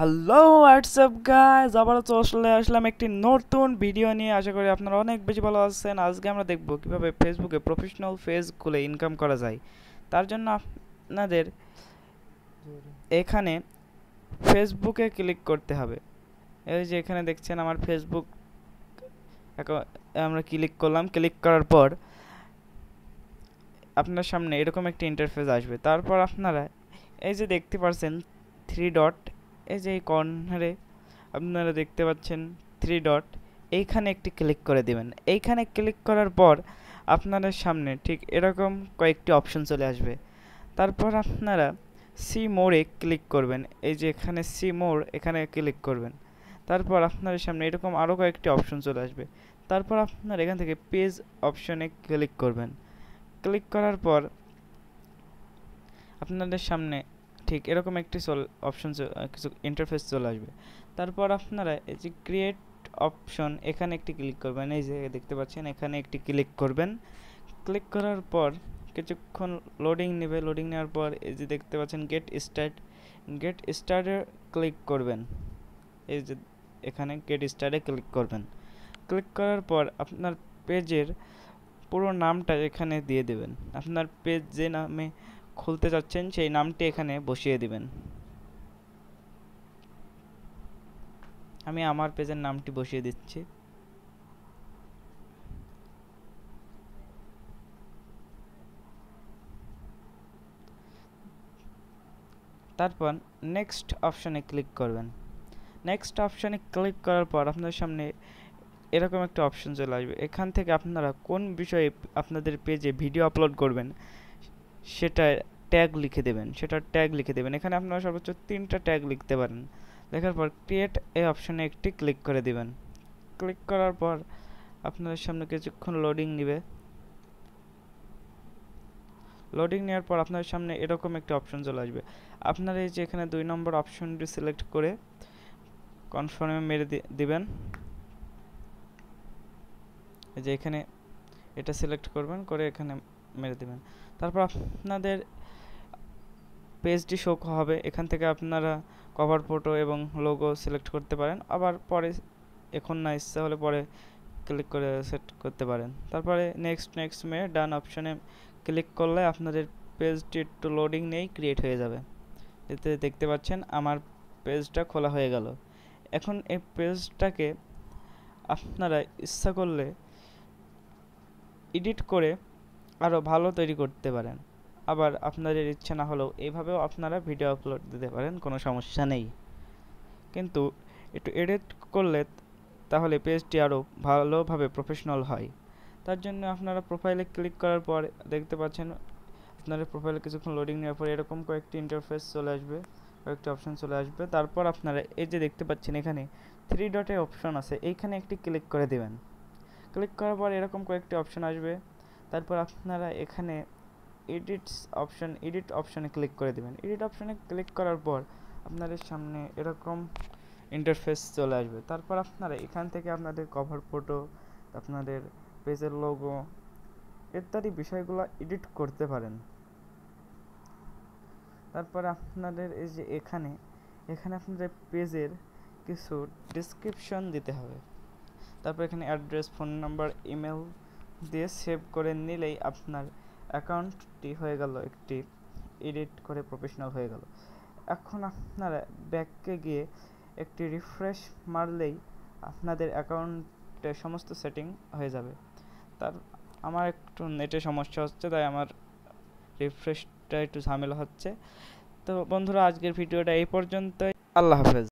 Hello WhatsApp guys, আবারও চলে আসলাম একটি নতুন ভিডিও নিয়ে। আশা করি আপনারা অনেক বেশি ভালো আছেন। আজকে আমরা দেখব কিভাবে ফেসবুকে প্রফেশনাল পেজ খুলে ইনকাম করা যায়। তার জন্য আপনাদের এখানে ফেসবুকে ক্লিক করতে হবে। এই যে এখানে দেখছেন আমার ফেসবুক আমরা ক্লিক করলাম। ক্লিক করার পর আপনার সামনে এরকম একটি ইন্টারফেস আসবে। তারপর আপনারা এই যে দেখতে পাচ্ছেন থ্রি ডট, এই যে এই কর্নারে আপনারা দেখতে পাচ্ছেন থ্রি ডট, এইখানে একটি ক্লিক করে দিবেন। এইখানে ক্লিক করার পর আপনাদের সামনে ঠিক এরকম কয়েকটি অপশন চলে আসবে। তারপর আপনারা সি মোরে ক্লিক করবেন। এই যে এখানে সি মোর, এখানে ক্লিক করবেন। তারপর আপনাদের সামনে এরকম আরও কয়েকটি অপশন চলে আসবে। তারপর আপনারা এখান থেকে পেজ অপশনে ক্লিক করবেন। ক্লিক করার পর আপনাদের সামনে ঠিক এরকম একটি অপশন কিছু ইন্টারফেস চলে আসবে। তারপর আপনারা এই যে ক্রিয়েট অপশন, এখানে একটি ক্লিক করবেন। এই যে দেখতে পাচ্ছেন এখানে একটি ক্লিক করবেন। ক্লিক করার পর কিছুক্ষণ লোডিং নেবে। লোডিং নেওয়ার পর এই যে দেখতে পাচ্ছেন গেট স্টার্টে ক্লিক করবেন। এই যে এখানে গেট স্টার্টে ক্লিক করবেন। ক্লিক করার পর আপনার পেজের পুরো নামটা এখানে দিয়ে দেবেন। আপনার পেজ যে নামে খুলতে যাচ্ছেন সেই নামটি এখানে বসিয়ে দিবেন। আমি আমার পেজের নামটি বসিয়ে দিচ্ছি। তারপর নেক্সট অপশানে ক্লিক করবেন। নেক্সট অপশানে ক্লিক করার পর আপনার সামনে এরকম একটা অপশন চলে আসবে। এখান থেকে আপনারা কোন বিষয়ে আপনাদের পেজে ভিডিও আপলোড করবেন সেটা ট্যাগ লিখে দেবেন। এখানে আপনারা সর্বোচ্চ 3টা ট্যাগ লিখতে পারেন। লেখার পর ক্রিয়েট এই অপশানে একটি ক্লিক করে দিবেন। ক্লিক করার পর আপনাদের সামনে কিছুক্ষণ লোডিং নেবে। লোডিং নেওয়ার পর আপনার সামনে এরকম একটা অপশন চলে আসবে। আপনারা এই যে এখানে 2 নম্বর অপশনটি সিলেক্ট করে কনফার্মে মেরে দিবেন। এই যে এখানে এটা সিলেক্ট করবেন, করে এখানে মেরে দিবেন। তারপর আপনাদের পেজটি শো হবে। এখান থেকে আপনারা কভার ফটো এবং লোগো সিলেক্ট করতে পারেন। আবার পরে এখন না ইচ্ছা হলে পরে ক্লিক করে সেট করতে পারেন। তারপরে নেক্সট মেয়ে ডান অপশনে ক্লিক করলে আপনাদের পেজটি একটু লোডিং নেই, ক্রিয়েট হয়ে যাবে। এতে দেখতে পাচ্ছেন আমার পেজটা খোলা হয়ে গেল। এখন এই পেজটাকে আপনারা ইচ্ছা করলে এডিট করে আরও ভালো তৈরি করতে পারেন। আবার আপনাদের ইচ্ছা না হলেও এইভাবেও আপনারা ভিডিও আপলোড দিতে পারেন, কোনো সমস্যা নেই। কিন্তু একটু এডিট করলে তাহলে পেজটি আরও ভালোভাবে প্রফেশনাল হয়। তার জন্য আপনারা প্রোফাইলে ক্লিক করার পর দেখতে পাচ্ছেন আপনাদের প্রোফাইলে কিছুক্ষণ লোডিং নেওয়ার পর এরকম কয়েকটি ইন্টারফেস চলে আসবে, কয়েকটি অপশন চলে আসবে। তারপর আপনারা এই যে দেখতে পাচ্ছেন এখানে থ্রি ডটের অপশন আছে, এইখানে একটি ক্লিক করে দেবেন। ক্লিক করার পর এরকম কয়েকটি অপশন আসবে। তারপর আপনারা এখানে এডিট অপশনে ক্লিক করে দেবেন। এডিট অপশনে ক্লিক করার পর আপনাদের সামনে এরকম ইন্টারফেস চলে আসবে। তারপর আপনারা এখান থেকে আপনাদের কভার ফটো, আপনাদের পেজের লোগো ইত্যাদি বিষয়গুলো এডিট করতে পারেন। তারপর আপনাদের এই যে এখানে আপনাদের পেজের কিছু ডেসক্রিপশন দিতে হবে। তারপর এখানে অ্যাড্রেস, ফোন নাম্বার, ইমেল দিয়ে সেভ করে নিলেই আপনার অ্যাকাউন্টটি হয়ে গেল একটি এডিট করে প্রফেশনাল হয়ে গেল। এখন আপনারা ব্যাকে গিয়ে একটি রিফ্রেশ মারলেই আপনাদের অ্যাকাউন্টের সমস্ত সেটিং হয়ে যাবে। আমার একটু নেটে সমস্যা হচ্ছে, তাই আমার রিফ্রেশটা একটু ঝামেলা হচ্ছে। তো বন্ধুরা, আজকের ভিডিওটা এই পর্যন্তই। আল্লাহ হাফেজ।